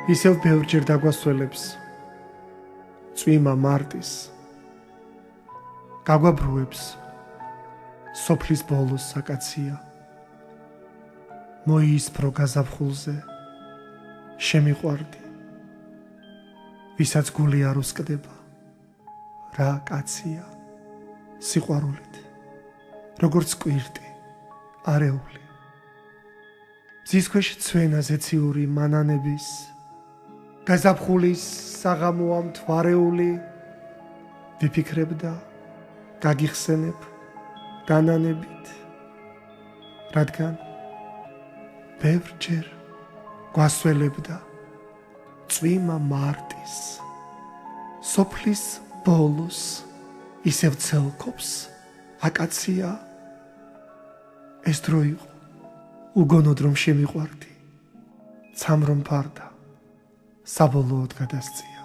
ისევ ბევრჯერ დაგვასწველებს წვიმა მარტის გაგვაბრუებს სოფლის ბოლოს აკაცია მოისფრო გაზაფხულზე შემიყვარდი ვისაც გული არ უსკდება რა კაცია სიყვარულით როგორც კვირტი არეული მზის ქვეშ ცვენა ზეციური მანანების გაზაფხულის საღამოა მთვარეული ვიფიქრებ და გაგიხსენებ განანებით რადგან ბევრჯერ გვასველებდა წვიმა მარტის სოფლის ბოლოს ისევ ცელკობს აკაცია ეს დრო იყო უგონოდ რომ შემიყვარდი ცამ რომ ფარდა საბოლოოდ გადასწია